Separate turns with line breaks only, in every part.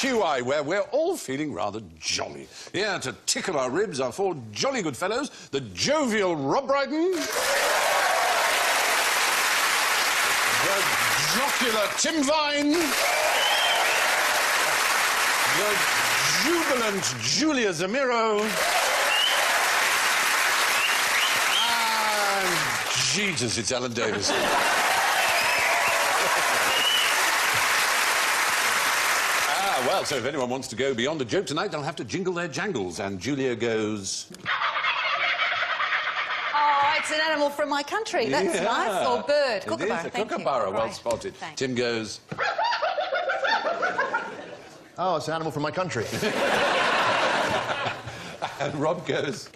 QI, where we're all feeling rather jolly. Here to tickle our ribs are four jolly good fellows, the jovial Rob Brydon, the jocular Tim Vine, the jubilant Julia Zamiro, and Jesus, it's Alan Davis. Well, so if anyone wants to go beyond a joke tonight, they'll have to jingle their jangles. And Julia goes...
Oh, it's an animal from my country. That's nice. Or bird. Kookaburra.
It is a kookaburra. Well spotted.
Thanks.
Tim goes...
Oh, it's an animal from my country.
And Rob goes...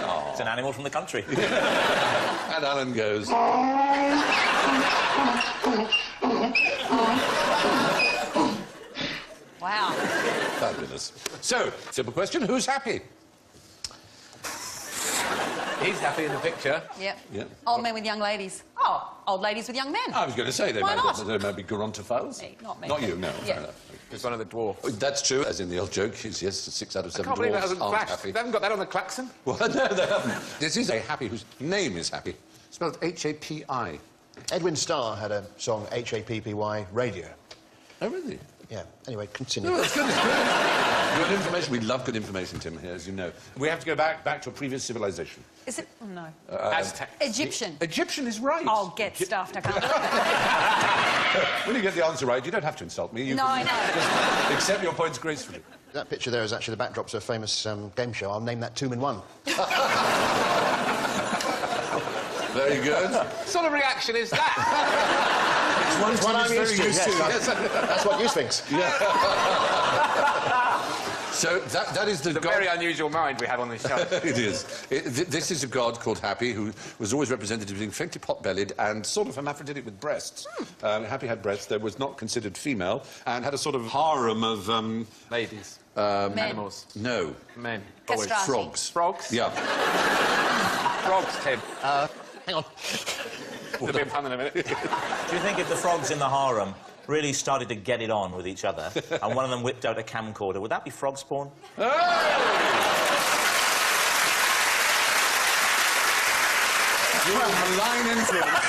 Oh. It's an animal from the country.
And Alan goes...
Wow.
Fabulous. So, simple question, who's happy?
He's happy in the picture.
Yep.
Yep.
Old men with young ladies. Oh, old ladies with young men.
I was going to say, they
Why not?
might be gerontophiles.
Me, not me.
Not you, no.
Yeah.
Fair enough.
He's one of the dwarfs.
That's true, as in the old joke, is yes, 6 out of 7
I can't believe that
dwarfs
hasn't
aren't
flashed.
happy.
They haven't got that on the klaxon?
Well, no, they haven't. This is a happy whose name is Happy. Spelled H-A-P-I.
Edwin Starr had a song, H-A-P-P-Y, Radio.
Oh, really?
Yeah. Anyway, continue.
No, that's good. It's good. Good information. We love good information, Tim, here, as you know. We have to go back to a previous civilization.
Is it? Oh, no.
Aztec.
Egyptian.
Egyptian is right.
Oh, get stuffed. I can't do it.
When you get the answer right, you don't have to insult me. You
No, I know.
just accept your points gracefully.
That picture there is actually the backdrop to a famous game show. I'll name that 2 in 1.
Very good.
What sort of reaction is that?
It's one I'm used to,
Yes.
That's what you thinks.
So that is the
It's a
god...
very unusual mind we have on this show.
It is. This is a god called Happy, who was always represented as being frankly pot-bellied and sort of hermaphroditic with breasts. Happy had breasts, they was not considered female, and had a sort of harem of...
Ladies.
Men.
Animals.
No.
Men.
Castrati.
Frogs.
Frogs?
Yeah.
Frogs, Tim.
Hang on.
There'll be a pun in a minute.
Do you think if the frogs in the harem really started to get it on with each other and one of them whipped out a camcorder, would that be frog spawn?
You're a malign influence.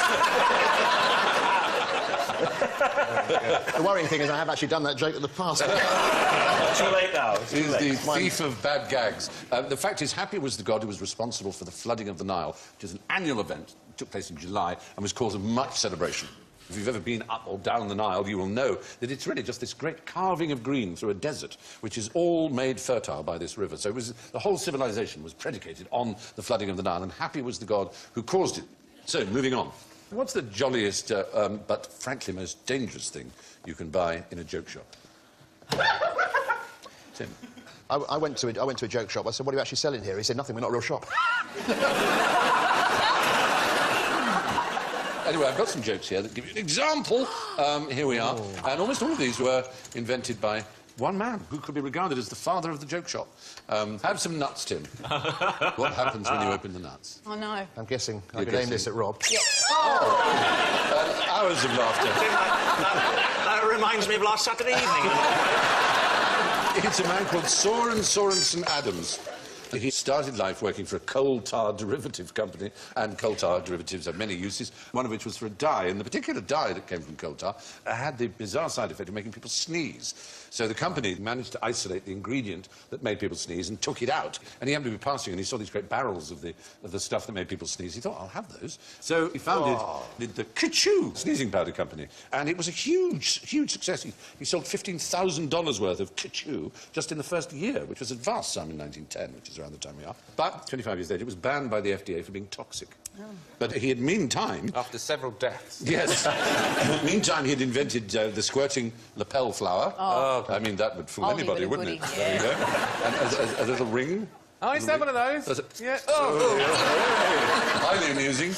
The worrying thing is I have actually done that joke in the past.
Too late now. It's too
He's
late.
the thief of bad gags. The fact is, Happy was the god who was responsible for the flooding of the Nile, which is an annual event, took place in July, and was cause of much celebration. If you've ever been up or down the Nile, you will know that it's really just this great carving of green through a desert, which is all made fertile by this river. So it was, the whole civilization was predicated on the flooding of the Nile, and Happy was the god who caused it. So, moving on. What's the jolliest, but frankly most dangerous thing you can buy in a joke shop? Tim?
I went to a joke shop. I said, what are you actually selling here? He said, nothing, we're not a real shop.
Anyway, I've got some jokes here that give you an example. Here we are. And almost all of these were invented by one man who could be regarded as the father of the joke shop. Have some nuts, Tim. What happens when you open the nuts?
Oh, no.
I'm guessing I
You're
could aim
guessing.
this at Rob.
Yeah.
Hours of laughter.
That reminds me of last Saturday evening.
It's a man called Soren Sorensen Adams. He started life working for a coal tar derivative company, and coal tar derivatives have many uses, one of which was for a dye, and the particular dye that came from coal tar had the bizarre side effect of making people sneeze. So the company managed to isolate the ingredient that made people sneeze and took it out. And he happened to be passing, and he saw these great barrels of the stuff that made people sneeze. He thought, I'll have those. So he founded the Kachoo sneezing powder company, and it was a huge, huge success. He sold $15,000 worth of Kachoo just in the first year, which was a vast sum in 1910, which is around the time we are. But 25 years later, it was banned by the FDA for being toxic. Oh. But he had, meantime...
After several deaths.
Yes. Meantime, he had invented the squirting lapel flower.
Oh.
I mean, that would fool
Oldie
anybody,
but a
wouldn't it?
goodie,
There you go. And a little ring.
Oh, I used to have one of those.
Does it?
Yeah.
Highly amusing.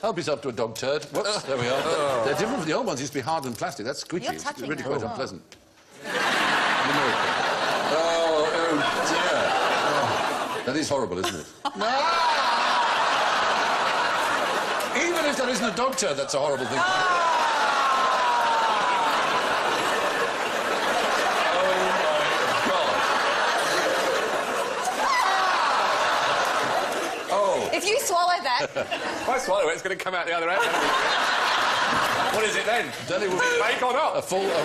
Help yourself to a dog turd. Whoops, there we are. They're different. The old ones used to be hard and plastic. That's squishy.
You're
It's
touching
really
them
quite
as well.
unpleasant. Oh dear. Oh, that is horrible, isn't it? No! Even if there isn't a dog turd, that's a horrible thing.
that.
If I swallow it, it's going to come out the other end. What is it then?
Then it will be
Fake or not?
a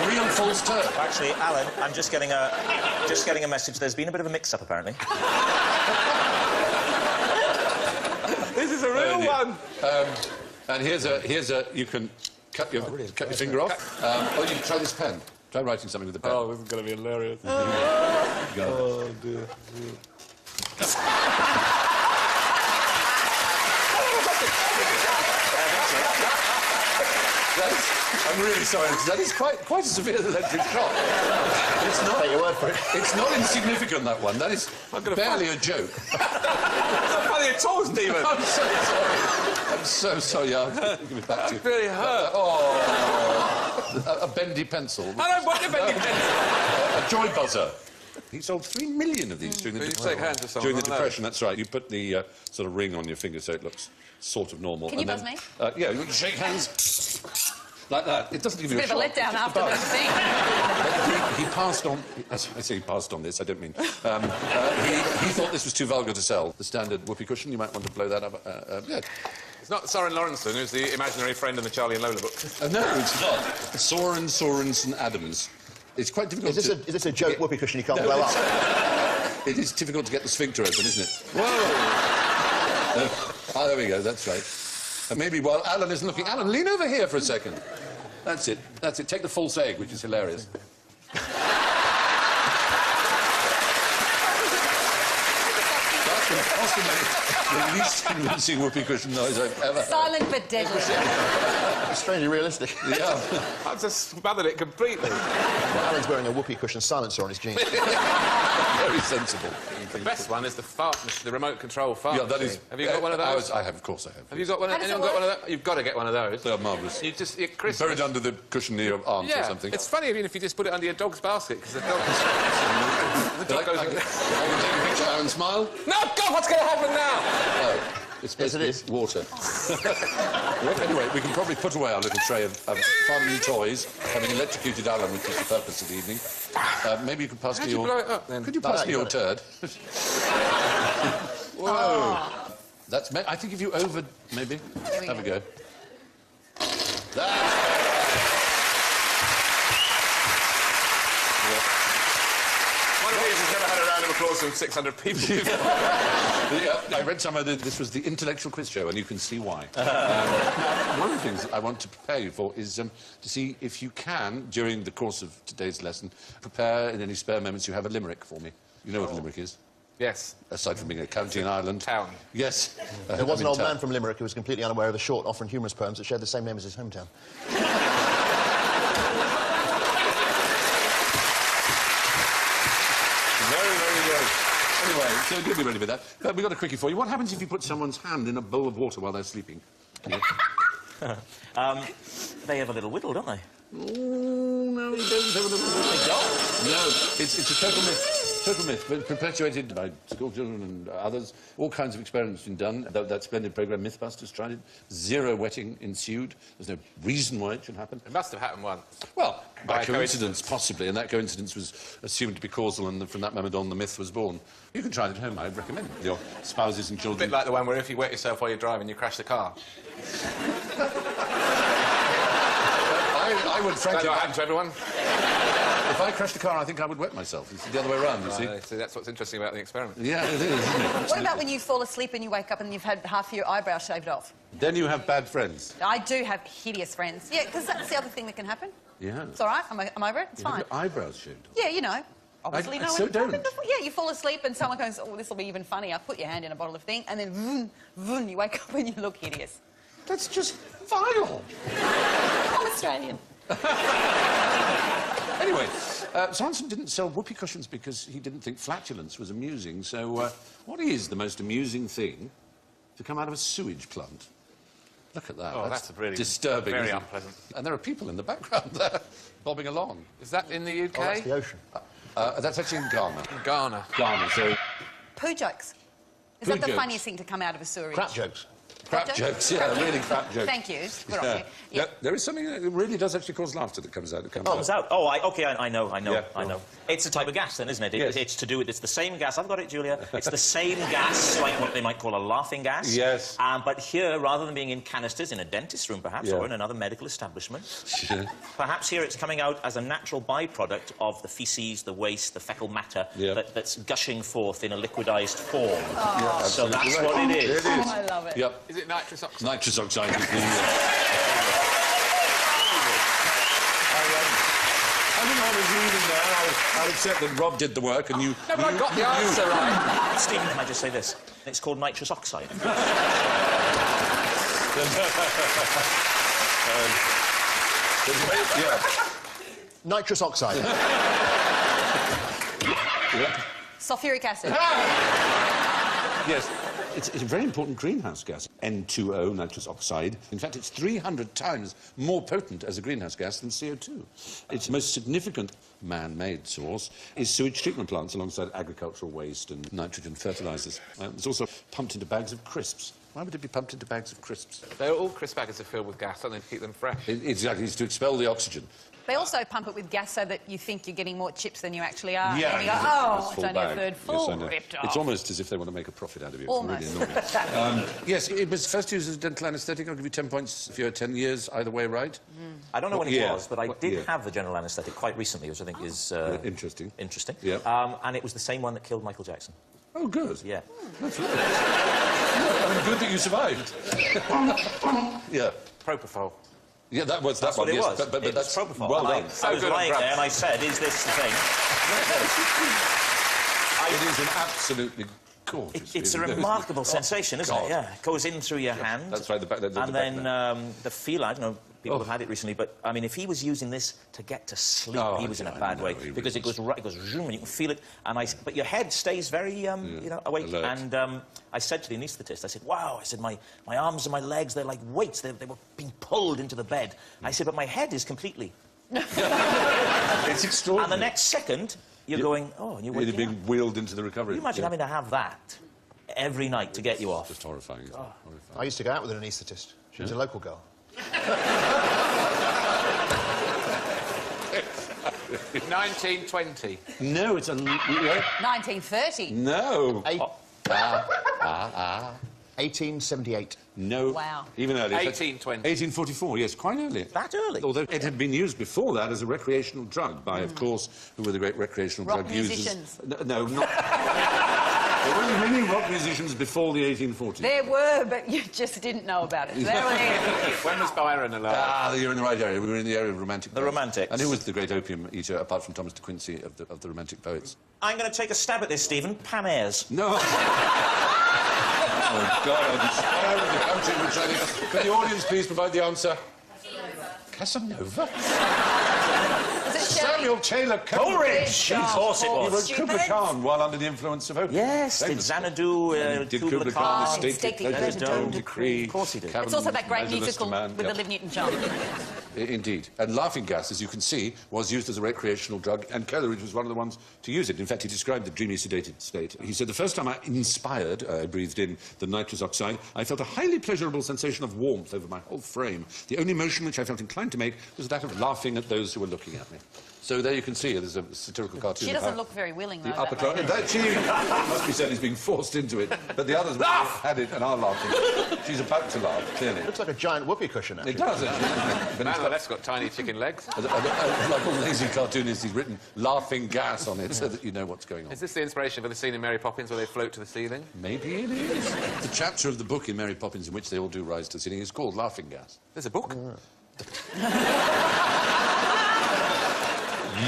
real false turd.
Actually, Alan, I'm just getting a message. There's been a bit of a mix-up, apparently.
This is a real one.
And here's a. You can cut your finger off. Or you can try this pen. Try writing something with the pen.
Oh, this is going to be hilarious.
Go.
dear.
I'm really sorry, because that is quite a severe electric shock. It's not.
Take your word for it.
It's not insignificant, that one. That is barely a joke.
It's not funny at all, Stephen.
I'm so sorry. I'm so sorry. I'll give it back to you.
That really hurt.
A bendy pencil.
I don't want a bendy pencil.
A joy buzzer. He sold 3 million of these during the
You shake hands with someone
during the
on that.
Depression. That's right. You put the sort of ring on your finger so it looks sort of normal.
Can you
and
buzz me?
Yeah, you can shake hands like that. It doesn't give you
Bit of a
shock,
letdown
just
after the
buzz.
thing.
He passed on. I say he passed on this. I don't mean. He thought this was too vulgar to sell. The standard whoopee cushion. You might want to blow that up. Yeah.
It's not Soren Lawrenson, who's the imaginary friend in the Charlie and Lola book.
No, it's not. Sorensen Adams. It's quite difficult.
Is this a joke whoopee cushion you can't blow up?
It is difficult to get the sphincter open, isn't it? Whoa! Ah, there we go. That's right. And maybe while Alan isn't looking, Alan, lean over here for a second. That's it. That's it. Take the false egg, which is hilarious. That's possibly the least convincing whoopee cushion noise I've ever heard.
Silent but deadly.
It's strangely realistic.
Yeah.
I've just smothered it completely.
Well, Alan's wearing a whoopee cushion silencer on his jeans.
Very sensible.
The best one is the remote control fart
Yeah, that
machine.
is.
Have you got one of those?
I have, of course I have.
Have you got one?
How does it
Anyone got
work?
one of those? You've got to get one of those.
They are marvellous.
You just, Chris.
Buried under the cushion near your arms or something.
It's funny even if you just put it under your dog's basket because the dog. the
I
dog goes.
can take a picture and smile.
No, God, what's going to happen now?
Oh, it's
Yes, it
basically
is.
water. Well, anyway, we can probably put away our little tray of fun and toys, having electrocuted Alan, which is the purpose of the evening. Maybe you could pass
How'd
me
you
your...
blow it up, then?
Could you pass
No,
me
you
your
got
turd? Whoa. That's... I think if you over... Maybe.
Here we
Have a
go.
go. That's...
One of these has never had a round of applause from 600 people.
I read somewhere that this was the intellectual quiz show, and you can see why. One of the things I want to prepare you for is to see if you can, during the course of today's lesson, prepare in any spare moments you have a limerick for me. You know what a limerick is?
Yes.
Aside from being a county and island.
Town.
Yes.
There was an old
town.
man from Limerick who was completely unaware of the short, often humorous poems that shared the same name as his hometown.
Very, very good. Anyway, so you'll be ready with that. We've got a quickie for you. What happens if you put someone's hand in a bowl of water while they're sleeping? Yeah.
They have a little whittle, don't they?
Oh, no, you don't have a little... No, it's a total myth. Total myth, but perpetuated by school children and others. All kinds of experiments have been done. That splendid programme Mythbusters tried it. 0 wetting ensued. There's no reason why it should happen.
It must have happened once.
Well, by
By
coincidence, possibly, and that coincidence was assumed to be causal, and from that moment on, the myth was born. You can try it at home, I'd recommend it, with your spouses and
A
children.
bit like the one where if you wet yourself while you're driving, you crash the car.
I would,
That
frankly...
not happen to everyone?
If I crashed a car, I think I would wet myself. It's the other way around, you see.
See, that's what's interesting about the experiment.
Yeah, it is, isn't it?
What about when you fall asleep and you wake up and you've had half your eyebrow shaved off?
Then you have bad friends.
I do have hideous friends. Yeah, because that's the other thing that can happen.
Yeah.
It's all right. I'm over it. It's
You have
fine.
your eyebrows shaved off.
Yeah, you know. Obviously,
I
no
so
one happened
don't.
before. Yeah, you fall asleep and someone goes, "Oh, this will be even funnier." Put your hand in a bottle of thing, and then vroom, vroom, you wake up and you look hideous.
That's just vile.
I'm Australian.
Anyway, Sorensen didn't sell whoopee cushions because he didn't think flatulence was amusing. So, what is the most amusing thing to come out of a sewage plant? Look at that.
Oh, that's really
disturbing.
very
isn't it?
unpleasant.
And there are people in the background there bobbing along.
Is that in the UK?
Oh, that's the ocean.
That's actually in Ghana.
Ghana.
Ghana. So,
Poo jokes. Is
Poo
that the
jokes.
funniest thing to come out of a sewerage?
Crap jokes.
Crap jokes, yeah, really crap jokes.
Thank you. Good on you.
Yeah, there is something that really does actually cause laughter that comes out.
Comes out. Oh, I know.
Yeah,
I know. It's a type of gas, then, isn't it?
Yes.
It's to do with... It's the same gas. I've got it, Julia. It's the same gas, like what they might call a laughing gas.
Yes.
But here, rather than being in canisters in a dentist's room, perhaps,
Yeah.
or in another medical establishment,
Yeah.
perhaps here it's coming out as a natural byproduct of the faeces, the waste, the fecal matter
Yeah.
that's gushing forth in a liquidised form.
Yeah,
So
absolutely
that's
right.
what it is.
It is.
I love it.
Yep.
Is it nitrous oxide?
Nitrous oxide is the... I think I was reading there. I'll accept that Rob did the work and you...
No, but I got the answer right.
Stephen, can I just say this? It's called nitrous oxide.
Yeah.
Nitrous oxide.
Sulfuric acid.
Yes. It's a very important greenhouse gas, N2O, nitrous oxide. In fact, it's 300 times more potent as a greenhouse gas than CO2. Its most significant man-made source is sewage treatment plants alongside agricultural waste and nitrogen fertilisers. It's also pumped into bags of crisps. Why would it be pumped into bags of crisps?
They're all crisp baggers are filled with gas, aren't they, to keep them fresh?
Exactly, it's to expel the oxygen.
They also pump it with gas so that you think you're getting more chips than you actually are.
Yeah,
And you go,
it's
oh,
full
it's only a
bag.
third
Yes,
full.
I know.
Ripped
It's
off.
almost as if they want to make a profit out of you.
Almost.
It's really annoying. Yes, it was first used as a dental anaesthetic. I'll give you 10 points if you're 10 years either way right.
I don't know when it
Yeah.
was, but I
What
did
year?
have the general anaesthetic quite recently, which I think is...
Interesting.
Interesting.
Yeah.
And it was the same one that killed Michael Jackson.
Oh, good.
Yeah.
Good that you survived. Yeah.
Propofol.
Yeah, that was
That's
that
what
one,
it
yes.
was.
But
It was
that's
propofol.
well
And
done.
I was
good on
lying
drugs.
there and I said, is this the thing?
It is an absolutely gorgeous
It's a
feeling.
remarkable sensation, isn't
God.
it? Yeah. It goes in through your hand.
That's right, the back- the
And
back
then
there.
the feel, I don't know, people have had it recently, but, I mean, if he was using this to get to sleep,
Oh,
he was in a
I
bad
know,
way.
he
Because it
was.
goes right, it goes zoom, and you can feel it. But your head stays very, you know, awake.
Alert.
And I said to the anaesthetist, I said, wow, I said, my arms and my legs, they're like weights. They were being pulled into the bed. I said, but my head is completely...
It's extraordinary.
And the next second, you're going, oh, and you're
You're
waking
being
up.
wheeled into the recovery.
Can you imagine having to have that every night to get you off?
Just horrifying. Isn't it? Horrifying.
I used to go out with an anaesthetist. She was a local girl.
1920.
No, it's a... yeah.
1930.
No.
1878.
No.
Wow.
Even earlier.
1820.
1844, yes, quite early.
That early?
Although it had been used before that as a recreational drug by, of course, who were the great recreational
Rock
drug users.
musicians.
No, not... There weren't many rock musicians before the 1840s.
There were, but you just didn't know about it. There we go.
When was Byron alive?
Ah, you're in the right area. We were in the area of romantic
The
poets.
Romantics.
And who was the great opium eater, apart from Thomas de Quincey, of the romantic poets?
I'm going to take a stab at this, Stephen. Pam Ayres.
No. Oh, God. I'm the country which I live. Can the audience please provide the answer? Casanova?
Was it Shelley?
Samuel Taylor
Coleridge! Of course it
He
was.
wrote Kubla Khan while under the influence of opium.
Yes, did
Famous.
Xanadu,
Did
Kubla
Kubla
Khan.
Khan,
Khan,
Stately
Stately
Pleasure,
Pleasure,
Dome
Dome
Decree.
Of course he did.
It's also that great
Measureless
musical
Demand.
with
Yep.
Olivia Newton-John.
Indeed. And laughing gas, as you can see, was used as a recreational drug, and Coleridge was one of the ones to use it. In fact, he described the dreamy, sedated state. He said, the first time I breathed in the nitrous oxide, I felt a highly pleasurable sensation of warmth over my whole frame. The only motion which I felt inclined to make was that of laughing at those who were looking at me. So there you can see, there's a satirical cartoon.
She
of
doesn't
how
look very willing, though.
the upper
that
class...
lady.
She must be said he's being forced into it, but the others had it and are laughing. She's about to laugh, clearly.
Looks like a giant whoopee cushion, actually.
It does, actually. But
Man
it's
on the left's got tiny chicken legs.
like all lazy cartoonists, he's written laughing gas on it so that you know what's going on.
Is this the inspiration for the scene in Mary Poppins where they float to the ceiling?
Maybe it is. The chapter of the book in Mary Poppins in which they all do rise to the ceiling is called Laughing Gas.
There's a book.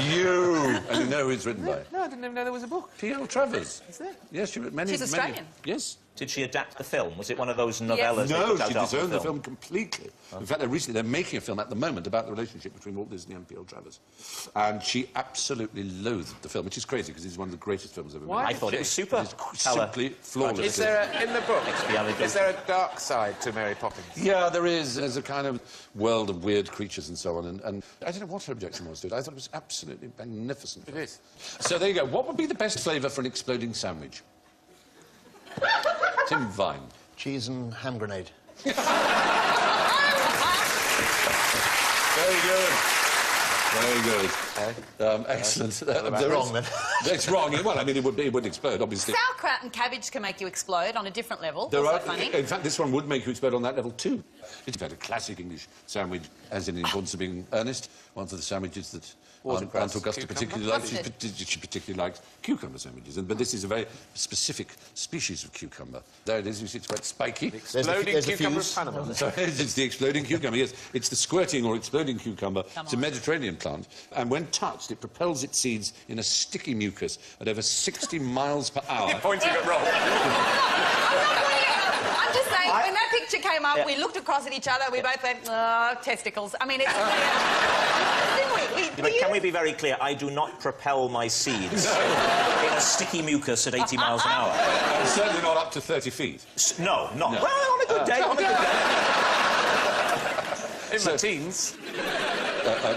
You! And you know who it's written by?
No, I didn't even know there was a book.
P.L. Travers.
Is there?
Yes, she wrote many...
She's
many-
Australian.
Yes.
Did she adapt the film? Was it one of those novellas? they
No,
put out
she
after
disowned the film completely. In fact, they're making a film at the moment about the relationship between Walt Disney and P.L. Travers. And she absolutely loathed the film, which is crazy, because it's one of the greatest films ever
Why?
made.
I thought it was super.
It's simply flawless.
Is there in the book?
Expialidocious.
Is there a dark side to Mary Poppins?
Yeah, there is. There's a kind of world of weird creatures and so on. And I don't know what her objection was to it. I thought it was absolutely magnificent.
It is.
So there you go. What would be the best flavour for an exploding sandwich? Tim Vine.
Cheese and hand grenade.
Very good. Very good. Excellent.
They're wrong, then.
It's wrong. Well, I mean, it would explode, obviously.
Sauerkraut and cabbage can make you explode on a different level.
There
Also
are,
funny.
in fact, this one would make you explode on that level too. It's about a classic English sandwich, as in the importance of being earnest. One of the sandwiches that Aunt Augusta particularly likes. She particularly likes cucumber sandwiches. But this is a very specific species of cucumber. There it is. You see, it's quite spiky.
Exploding cucumber of Panama.
Sorry, it's the exploding cucumber, yes. It's the squirting or exploding cucumber. It's a Mediterranean plant. And when touched, it propels its seeds in a sticky mucus at over 60 miles per hour.
You're pointing at Rob.
I'm just saying, when that picture came up, we looked across at each other, we both went, testicles. I mean, it's...
But can we be very clear? I do not propel my seeds in a sticky mucus at 80 miles an hour.
And certainly not up to 30 feet.
No, not. Well, on a good day, on a good day.
In my teens.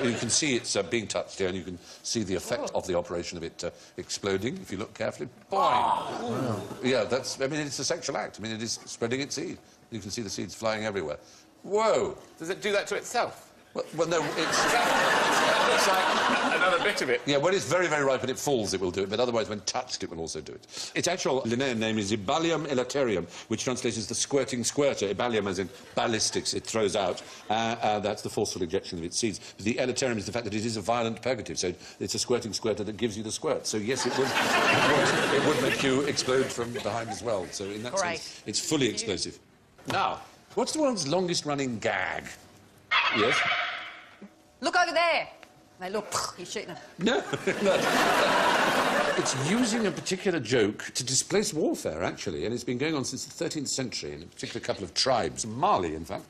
You can see it's being touched here, and you can see the effect of the operation of it exploding, if you look carefully. Boing! Yeah, that's... I mean, it's a sexual act. I mean, it is spreading its seed. You can see the seeds flying everywhere. Whoa!
Does it do that to itself?
Well, no, it's
like another bit of it.
Yeah, when it's very, very ripe and it falls, it will do it, but otherwise, when touched, it will also do it. Its actual Linnaean name is Ibalium elaterium, which translates as the squirting squirter. Ibalium as in ballistics, it throws out. That's the forceful ejection of its seeds. The elaterium is the fact that it is a violent purgative, so it's a squirting squirter that gives you the squirt. So, yes, it would make you explode from behind as well. So, in that sense, it's fully explosive. Now, what's the world's longest-running gag? Yes?
Look over there. They look, you're shooting them.
No, no. It's using a particular joke to displace warfare, actually, and it's been going on since the 13th century in a particular couple of tribes. Mali, in fact.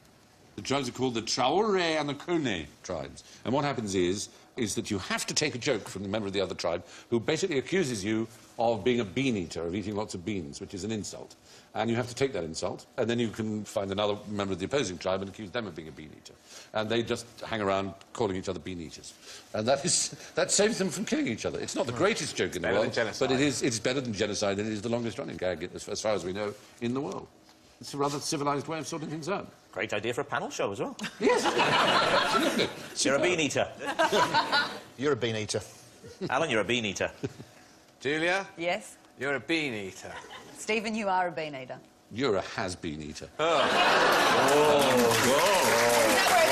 The tribes are called the Traore and the Kone tribes. And what happens is that you have to take a joke from the member of the other tribe who basically accuses you of being a bean-eater, of eating lots of beans, which is an insult. And you have to take that insult, and then you can find another member of the opposing tribe and accuse them of being a bean-eater. And they just hang around calling each other bean-eaters. And that saves them from killing each other. It's not the greatest joke in the world, but it's better than genocide, and it is the longest-running gag, as far as we know, in the world. It's a rather civilised way of sorting things out.
Great idea for a panel show as well.
Yes, absolutely.
You're a bean-eater.
You're a bean-eater.
Alan, you're a bean-eater.
Julia?
Yes?
You're a bean-eater.
Stephen, you are a bean eater.
You're a has-been eater.
Is that where it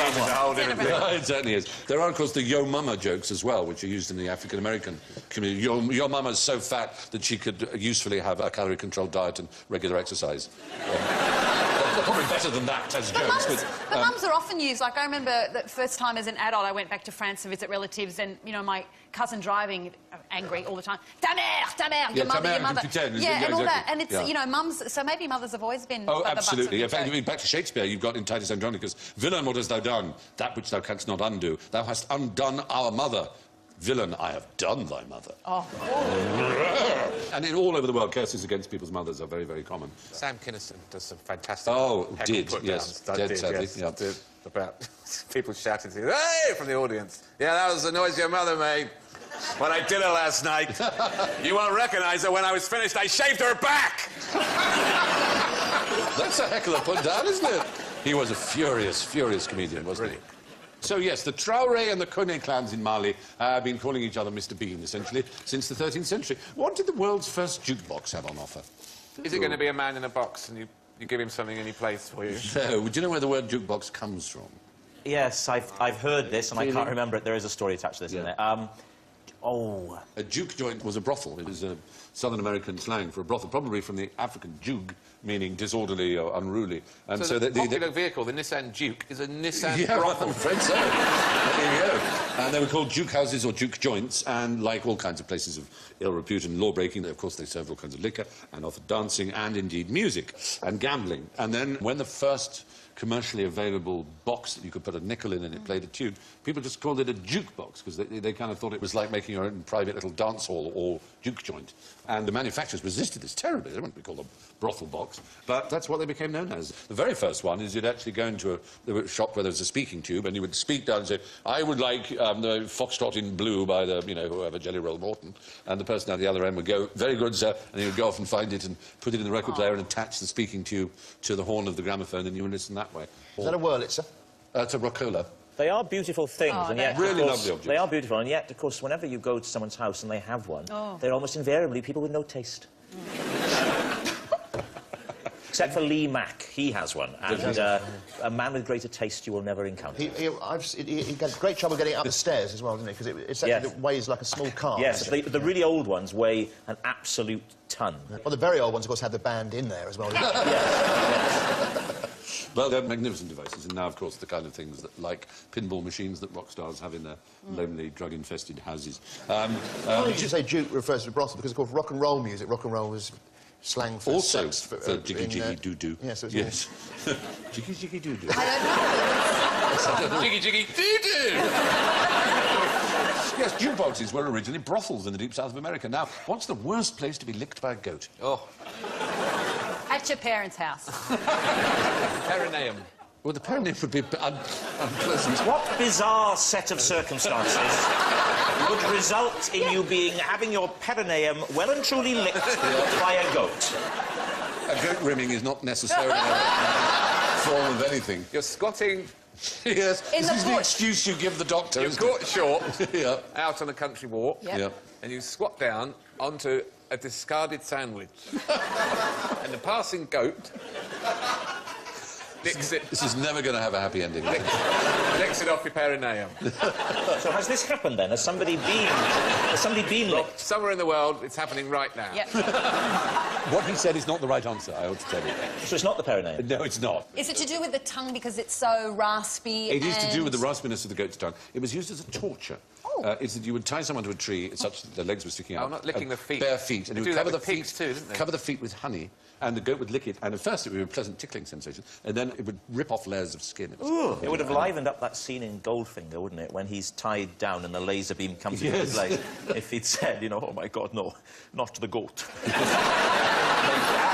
is?
It's a whole different thing.
Yeah, it certainly is. There are, of course, the yo mama jokes as well, which are used in the African-American community. Your mama's so fat that she could usefully have a calorie-controlled diet and regular exercise. They're probably better than that as jokes, but...
mums are often used. Like, I remember the first time as an adult, I went back to France to visit relatives, and, you know, my cousin driving, angry all the time. Ta mère, your mother, your mother. Yeah, and all that. And it's, you know, mums... So maybe mothers have always been...
Oh, absolutely. In fact, back to Shakespeare, you've got in Titus Andronicus, "Villain, what hast thou done? That which thou canst not undo. Thou hast undone our mother. Villain, I have done thy mother."
Oh.
And all over the world, curses against people's mothers are very, very common.
Sam Kinison does some fantastic...
Yes, dead, sadly.
Yes, did, about people shouting to you, "Hey!" from the audience. "Yeah, that was the noise your mother made when I did her last night. You won't recognise her. When I was finished, I shaved her back."
That's a heckler put down, isn't it? He was a furious, furious comedian, wasn't he? So, yes, the Traore and the Kone clans in Mali have been calling each other Mr. Bean, essentially, since the 13th century. What did the world's first jukebox have on offer?
Is it going to be a man in a box and you give him something and he plays for you?
No. Do you know where the word jukebox comes from?
Yes, I've heard this, and I can't remember it. There is a story attached to this, isn't there? A
juke joint was a brothel. It was a Southern American slang for a brothel, probably from the African jug, meaning disorderly or unruly. And
so the popular vehicle, the Nissan Juke, is a Nissan brothel.
I'm afraid so. There you go. And they were called juke houses or juke joints, and like all kinds of places of ill repute and law-breaking, of course, they served all kinds of liquor and offered dancing and, indeed, music and gambling. And then when the first commercially available box that you could put a nickel in and it played a tune. People just called it a jukebox because they kind of thought it was like making your own private little dance hall or juke joint. And the manufacturers resisted this terribly. They wouldn't be called a brothel box, but that's what they became known as. The very first one is you'd actually go into a shop where there was a speaking tube and you would speak down and say, I would like the Foxtrot in Blue by the, you know, whoever, Jelly Roll Morton. And the person at the other end would go, very good, sir, and he would go off and find it and put it in the record player and attach the speaking tube to the horn of the gramophone and you would listen that way.
Is that a Wurlitzer?
It's a Rockola.
They are beautiful things, and yet,
really
of course,
lovely objects.
They are beautiful, and yet, of course, whenever you go to someone's house and they have one, they're almost invariably people with no taste. Except for Lee Mack, he has one, and a man with greater taste you will never encounter.
He had great trouble getting up the stairs as well, didn't he? Because it weighs like a small car.
Yes, the really old ones weigh an absolute ton.
Well, the very old ones, of course, have the band in there as well.
Well, they're magnificent devices, and now, of course, the kind of things that, like pinball machines that rock stars have in their lonely, drug-infested houses.
Why did you say Duke refers to the brothel? Because, of course, rock and roll music, rock and roll was slang for
also
sex.
For jiggy jiggy doo doo.
Yes, it was
yes. Jiggy jiggy doo doo.
I don't know.
Jiggy, jiggy, doo-doo!
Yes, jukeboxes were originally brothels in the deep south of America. Now, what's the worst place to be licked by a goat?
Oh.
At your parents' house.
Perineum.
Well, the perineum would be unpleasant.
What bizarre set of circumstances would result in you having your perineum well and truly licked by a goat?
A goat rimming is not necessarily a form of anything.
You're squatting...
Yes,
In
this
the
is the
bush.
excuse you give the doctor.
You're caught short,
Yeah.
out on a country walk,
Yep.
and you squat down onto a discarded sandwich. And the passing goat licks it...
This is never going to have a happy ending.
licks it off your perineum.
So has this happened, then? Has somebody been licked?
Somewhere in the world, it's happening right now.
Yep.
What he said is not the right answer, I ought to tell you.
So it's not the perineum?
No, it's not.
Is it to do with the tongue because it's so raspy?
It is to do with the raspiness of the goat's tongue. It was used as a torture.
Oh.
It's that you would tie someone to a tree such that their legs were sticking out.
Oh, not licking the feet.
Bare feet. And
They
you
do
would
that
cover the
with
feet,
pigs too, didn't they?
cover the feet with honey, and the goat would lick it. And at first it would be a pleasant tickling sensation, and then it would rip off layers of skin.
It would have livened up that scene in Goldfinger, wouldn't it, when he's tied down and the laser beam comes into his leg. If he'd said, you know, oh, my God, no, not the goat.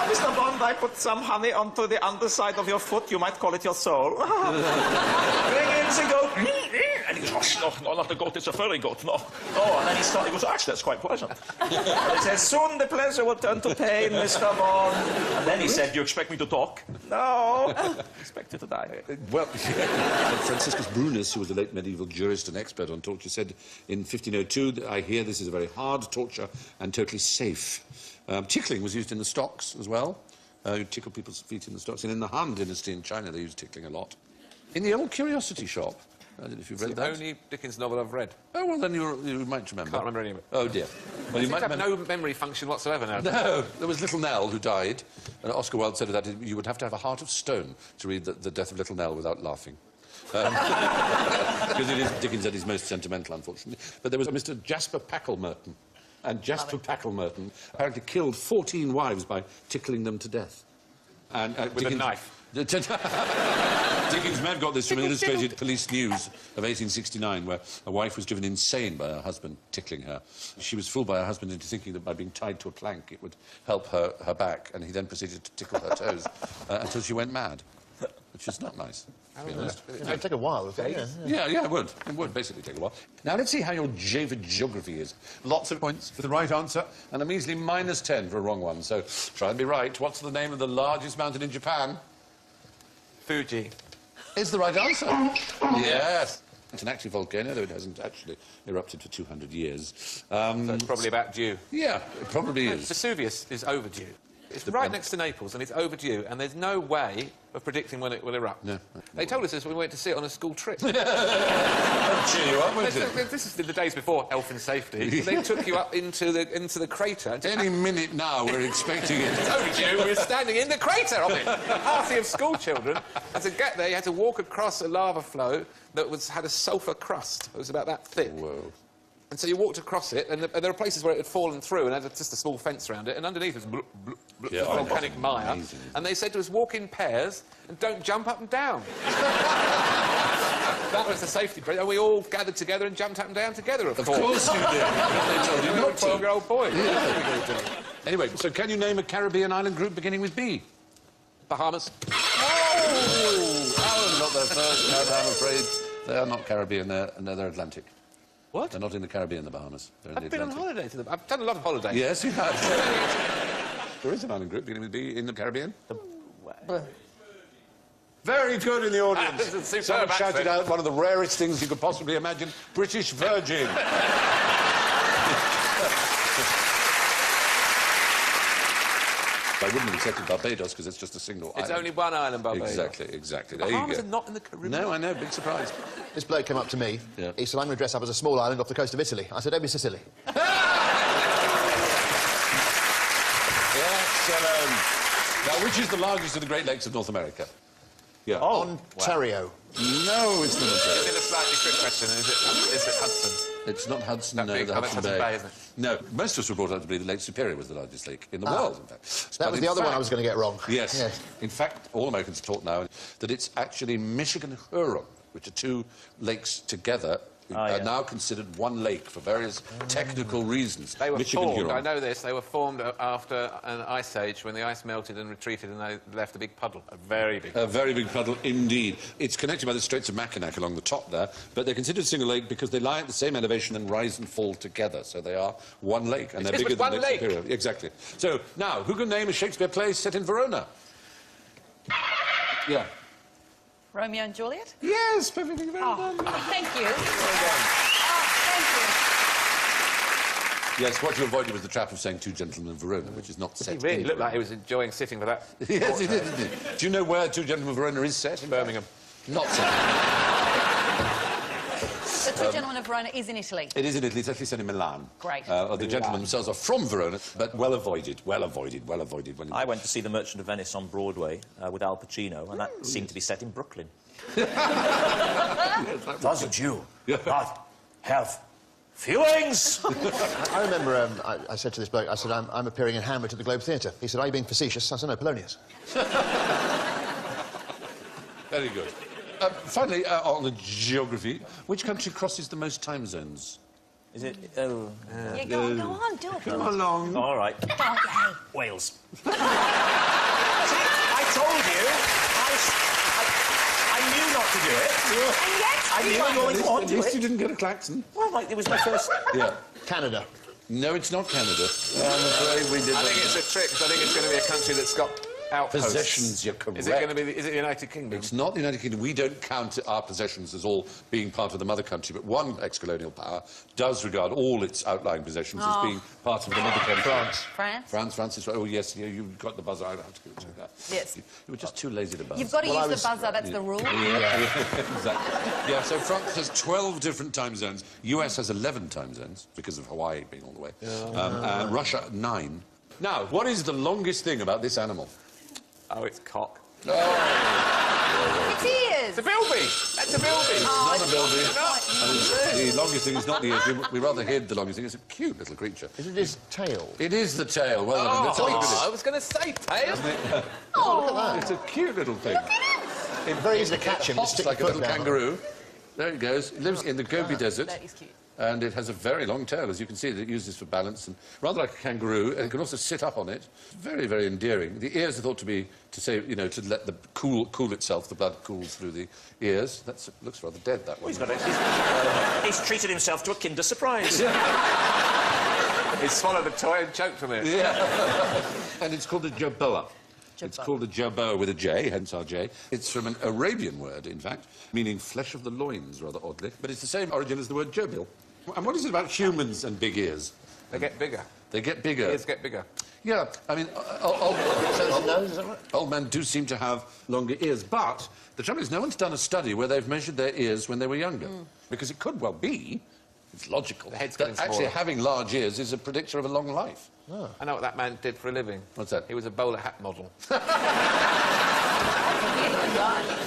Mr. Bond, I put some honey onto the underside of your foot. You might call it your soul. Bring in the goat.
And he goes, oh, no, not the goat, it's a furry goat, no. Oh, and then he goes, actually, that's quite pleasant.
And it says, soon the pleasure will turn to pain, Mr. Bond.
And then he said, you expect me to talk?
No. Expect you to die.
Well, Franciscus Brunus, who was a late medieval jurist and expert on torture, said in 1502 that I hear this is a very hard torture and totally safe. Tickling was used in the stocks as well. You tickle people's feet in the stocks. And in the Han dynasty in China, they used tickling a lot. In the old curiosity shop, I don't know if you've read
It's the
that.
only Dickens novel I've read.
Oh, well, then you might remember.
Can't remember any of it.
Oh, dear. Well, you
It
might
have
remember...
no memory function whatsoever now.
No, there was Little Nell who died. And Oscar Wilde said that you would have to have a heart of stone to read the death of Little Nell without laughing. Because it is Dickens at his most sentimental, unfortunately. But there was a Mr. Jasper Packlemerton. And Jasper Packlemerton apparently killed 14 wives by tickling them to death. And,
With a knife.
Dickens may have got this from Illustrated Police News of 1869, where a wife was driven insane by her husband tickling her. She was fooled by her husband into thinking that by being tied to a plank it would help her back, and he then proceeded to tickle her toes until she went mad, which is not nice, to be honest.
It would take a while, would it?
Yeah, it would. It would basically take a while. Now, let's see how your geography is. Lots of points for the right answer, and a measly -10 for a wrong one, so try and be right. What's the name of the largest mountain in Japan?
Fuji.
Is the right answer. Yes. It's an active volcano, though it hasn't actually erupted for 200 years.
So it's probably about due.
Yeah, it probably is.
Vesuvius is overdue. It's right next to Naples, and it's overdue, and there's no way of predicting when it will erupt.
No.
They told us this when we went to see it on a school trip.
That'll cheer you up, won't it?
This is the days before health and safety. They took you up into the crater.
Any minute now, we're expecting it.
It's overdue. We're standing in the crater of it. A party of school children. And to get there, you had to walk across a lava flow that had a sulphur crust. It was about that thick.
Whoa.
And so you walked across it, and there are places where it had fallen through and had just a small fence around it, and underneath was volcanic mire.
Amazing.
And they said to us, walk in pairs and don't jump up and down. That was the safety bridge, and we all gathered together and jumped up and down together, of course.
Of course you did. They told you not to.
12-year-old boy.
Yeah. Anyway, so can you name a Caribbean island group beginning with B?
Bahamas.
Oh, not their first. No, I'm afraid they are not Caribbean. They're Atlantic.
What?
They're not in the Caribbean, the Bahamas. They're in
I've
the
been on
Atlantic.
holiday to them. I've done a lot of holidays.
Yes, you have. There is an island group beginning with B in the Caribbean. Very good in the audience.
Superb
Someone shouted
accent.
out one of the rarest things you could possibly imagine, British Virgin. I wouldn't have accepted Barbados because it's just a single island.
It's only one island, Barbados.
Exactly. There
Bahamas
you
are
go.
not in the Caribbean.
No, I know, big surprise.
This bloke came up to me.
Yeah.
He said, I'm going to dress up as a small island off the coast of Italy. I said, don't be Sicily.
Excellent. Now, which is the largest of the Great Lakes of North America? Yeah.
Ontario.
No, it's not.
Is it a slightly trick question? Is it Hudson?
It's not Hudson,
That
no,
big-
the
oh, that's
Hudson
Hudson
Bay.
Bay, isn't it?
No, most of us were brought up to believe that Lake Superior was the largest lake in the world, in fact.
That
But
was
in
the other one
fact-
I was going to get wrong.
Yes. In fact, all Americans are taught now that it's actually Michigan and Huron, which are two lakes together, are now considered one lake for various technical reasons.
They were
Michigan,
formed,
Huron.
I know this, they were formed after an ice age when the ice melted and retreated and they left a big puddle, a very big
A very big puddle indeed. It's connected by the Straits of Mackinac along the top there, but they're considered a single lake because they lie at the same elevation and rise and fall together. So they are one lake, and they're
It's
bigger
one
than Lake
lake.
Superior. Exactly. So now, who can name a Shakespeare play set in Verona? Yeah.
Romeo and Juliet?
Yes, perfectly very done.
Thank you. Thank
Yes, what you avoided was the trap of saying Two Gentlemen of Verona, which is not set
He really
in
looked like
Verona.
he was enjoying sitting for that.
Yes, he did, didn't he? Do you know where Two Gentlemen of Verona is set? In
Birmingham.
Not set.
you. The Two Gentlemen of Verona is in Italy.
It is in Italy. It's actually set in Milan.
Great.
The gentlemen themselves are from Verona, but well avoided. When
I went to see The Merchant of Venice on Broadway with Al Pacino, and that seemed to be set in Brooklyn.
Doesn't you not have feelings?
I remember I said to this bloke, I said, I'm appearing in Hamlet at the Globe Theatre. He said, are you being facetious? I said, no, Polonius.
Very good. Finally, on the geography, which country crosses the most time zones?
Is it... Oh...
Yeah, go on, do it.
Come along.
All right.
Wales.
I told you. I knew not to do it.
And yet,
I knew I always
At
wanted
least
it.
you didn't get a klaxon.
Well, like, it was my first...
Yeah.
Canada.
No, it's not Canada. I'm afraid we did
I think it's a trick, 'cause I think it's going to be a country that's got outposts.
Possessions, you're correct.
Is it going to be is it the United Kingdom?
It's not the United Kingdom. We don't count our possessions as all being part of the mother country, but one ex-colonial power does regard all its outlying possessions as being part of the mother country.
France.
France is right. Oh, yes, you got the buzzer. I'll have to go check that.
Yes.
You were just too lazy to buzz.
You've got to use the buzzer, that's the rule.
Exactly. Yeah, so France has 12 different time zones. US has 11 time zones, because of Hawaii being all the way. And Russia, 9. Now, what is the longest thing about this animal?
Oh, it's cock.
It is.
It's a bilby! That's a bilby!
Not a bilby. The longest thing is not the ears. We rather hid the longest thing. It's a cute little creature.
Is it his tail?
It is the tail. Well, I mean, let's have a look at
I
it.
was going to say tail.
Oh, look at that.
It's a cute little thing.
Very easy to catch him.
Hops
Stick
like a
your
little
foot down.
kangaroo. There it goes. It lives in the Gobi Desert.
That is cute.
And it has a very long tail, as you can see, that it uses for balance, and rather like a kangaroo, and it can also sit up on it. Very, very endearing. The ears are thought to be, to say, you know, to let the cool itself, the blood cools through the ears. That looks rather dead, that one.
He's treated himself to a Kinder Surprise.
He swallowed the toy and choked on it.
Yeah. And it's called a jerboa. It's called a jerboa with a J, hence our J. It's from an Arabian word, in fact, meaning flesh of the loins, rather oddly. But it's the same origin as the word gerbil. And what is it about humans and big ears?
They get bigger.
They get bigger.
Ears get bigger.
Yeah, I mean, old men do seem to have longer ears, but the trouble is no one's done a study where they've measured their ears when they were younger. Because it could well be, it's logical.
The head's
that
getting
actually
smaller.
having large ears is a predictor of a long life.
Oh.
I know what that man did for a living.
What's that?
He was a bowler hat model.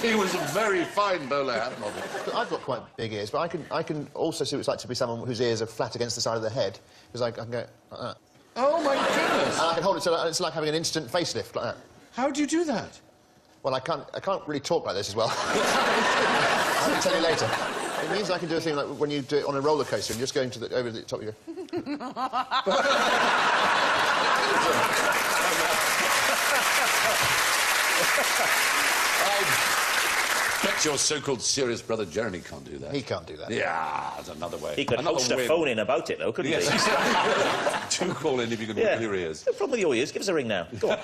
He was a very fine bowler hat model.
But I've got quite big ears, but I can also see what it's like to be someone whose ears are flat against the side of their head, because I can go like that.
Oh, my goodness.
And I can hold it so it's like having an instant facelift like that.
How do you do that?
Well, I can't really talk like this as well. I'll tell you later. It means I can do a thing like when you do it on a roller coaster and just going to over the top, you go...
I bet your so-called serious brother Jeremy can't do that.
He can't do that.
Yeah, that's another way.
He could
Another
host a
win.
phone-in about it, though, couldn't
Yes,
he?
exactly. Do call in if you can wiggle your ears.
No problem with your ears. Give us a ring now. Go on.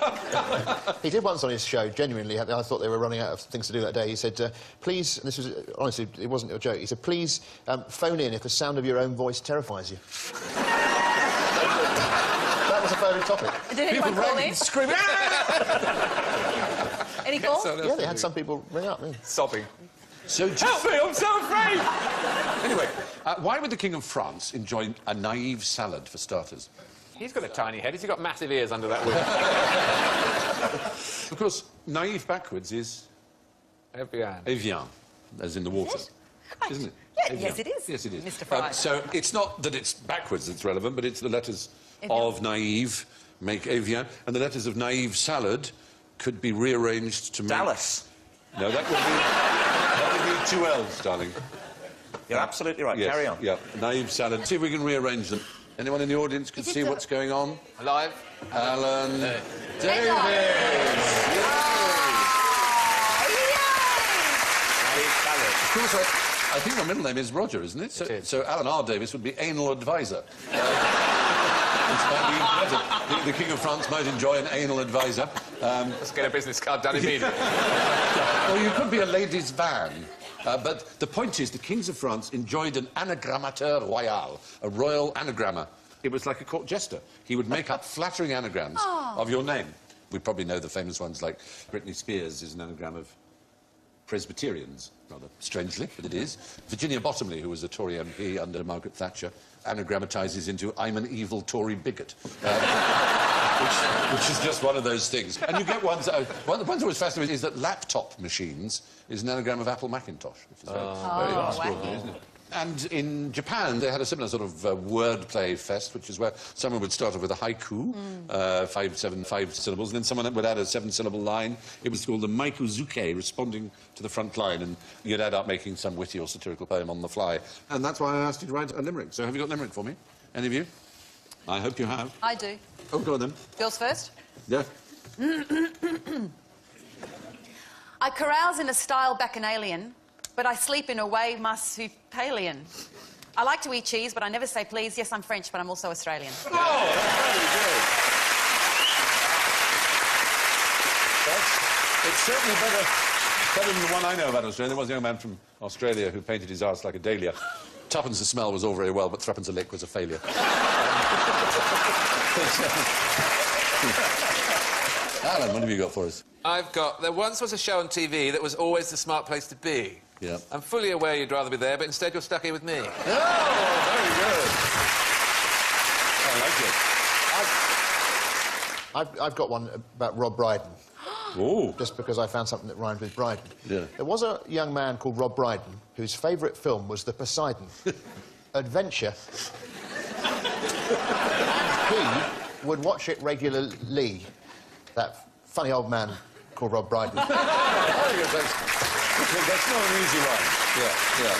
He did once on his show, genuinely, I thought they were running out of things to do that day. He said, please, and this was, honestly, it wasn't a joke, he said, please phone in if the sound of your own voice terrifies you. That was a phone topic.
Did anyone call in?
Screaming.
Any calls?
Yeah, they had some people ring up. Yeah.
Sobbing.
So
Help me, I'm so afraid!
Anyway, why would the King of France enjoy a naive salad, for starters?
He's got a tiny head. He's got massive ears under that wig.
Of course, naive backwards is...
Evian.
Evian, as in the water.
Is it?
Isn't it?
Yeah,
Evian.
yes, it is.
Yes, it is.
Mr. Fry.
So it's not that it's backwards that's relevant, but it's the letters of naive make Evian, and the letters of naive salad could be rearranged to make...
Dallas.
No, that would be 2 L's, darling.
You're absolutely right.
Yes,
Carry on.
Yeah, naive salad. See if we can rearrange them. Anyone in the audience can see what's going on?
Alive?
Alan Davis. Of course, I think your middle name is Roger, isn't it? So Alan R. Davis would be anal advisor. The King of France might enjoy an anal advisor.
Let's get a business card done immediately.
Or you could be a ladies' van. But the point is, the Kings of France enjoyed an anagrammateur royal, a royal anagrammer. It was like a court jester. He would make up flattering anagrams of your name. We probably know the famous ones like Britney Spears is an anagram of Presbyterians, rather strangely, but it is. Virginia Bottomley, who was a Tory MP under Margaret Thatcher, anagrammatizes into I'm an evil Tory bigot. Which is just one of those things. And you get ones... one of the ones that was fascinating is that laptop machines is an anagram of Apple Macintosh, which is very extraordinary, isn't it? And in Japan, they had a similar sort of wordplay fest, which is where someone would start off with a haiku, 5 syllables, and then someone would add a 7-syllable line. It was called the Maikuzuke, responding to the front line, and you'd add up making some witty or satirical poem on the fly. And that's why I asked you to write a limerick. So have you got a limerick for me? Any of you? I hope you have.
I do.
Oh, go on then.
Girls first?
Yeah.
I carouse in a style bacchanalian, but I sleep in a way marsupalian. I like to eat cheese, but I never say please. Yes, I'm French, but I'm also Australian.
Oh, very good. It's certainly better than the one I know about Australia. There was a young man from Australia who painted his arse like a dahlia. Tuppence a smell was all very well, but threepence a lick was a failure. Alan, what have you got for us?
I've got... There once was a show on TV that was always the smart place to be.
Yeah.
I'm fully aware you'd rather be there, but instead you're stuck here with me.
Oh, very good. I like it.
I've got one about Rob Brydon.
Oh.
Just because I found something that rhymed with Brydon.
Yeah.
There was a young man called Rob Brydon whose favourite film was The Poseidon Adventure. And he would watch it regularly. That funny old man called Rob Brydon.
Very good. That's not an easy one. Yeah.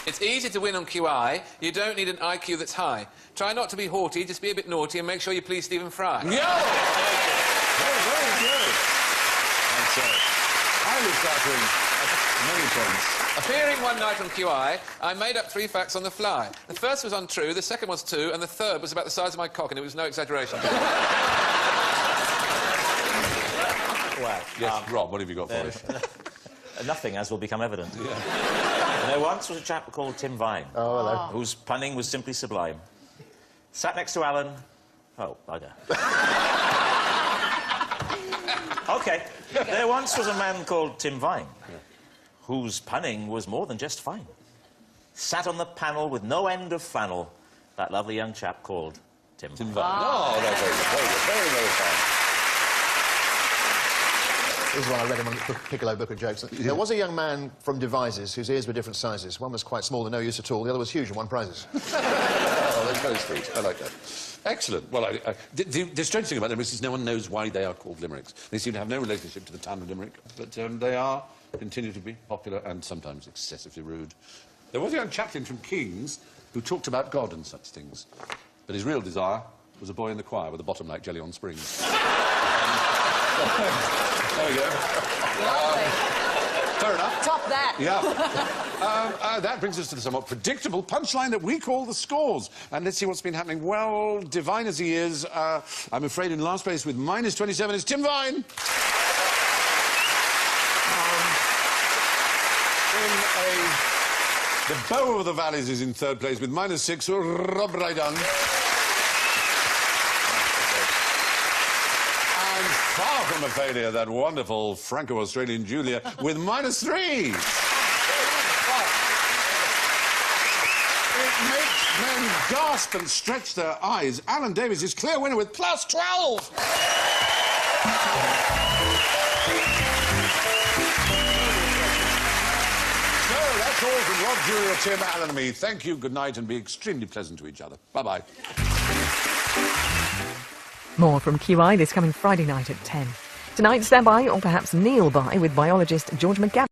It's easy to win on QI. You don't need an IQ that's high. Try not to be haughty, just be a bit naughty and make sure you please Stephen Fry.
Yeah! Very good. Highly flattering. Many points.
Appearing one night on QI, I made up 3 facts on the fly. The first was untrue, the second was 2, and the third was about the size of my cock, and it was no exaggeration.
Well,
Yes, Rob, what have you got for us?
nothing, as will become evident. Yeah. There once was a chap called Tim Vine.
Oh, hello.
Whose punning was simply sublime. Sat next to Alan... Oh, bugger. OK. There once was a man called Tim Vine, whose punning was more than just fine. sat on the panel with no end of flannel. That lovely young chap called Tim Vine.
Oh, that's very, very fun.
This is one I read in one of the Piccolo book of jokes. There was a young man from Devizes whose ears were different sizes. One was quite small and no use at all. The other was huge and won prizes.
Oh, that's very sweet. I like that. Excellent. Well, the strange thing about limericks is no one knows why they are called limericks. They seem to have no relationship to the town of Limerick, but they continue to be popular and sometimes excessively rude. There was a young chaplain from King's who talked about God and such things, but his real desire was a boy in the choir with a bottom like jelly on springs. There we go. Fair enough.
Top that.
Yeah. That brings us to the somewhat predictable punchline that we call the scores. And let's see what's been happening. Well, divine as he is, I'm afraid in last place with -27 is Tim Vine. The Bow of the Valleys is in third place with -6, Rob Brydon. Far from a failure, that wonderful Franco-Australian Julia with -3. It makes men gasp and stretch their eyes. Alan Davies is clear winner with +12. So that's all from Rob, Julia, Tim, Alan and me. Thank you, good night, and be extremely pleasant to each other. Bye-bye.
More from QI this coming Friday night at 10. Tonight, stand by or perhaps kneel by with biologist George McGavin.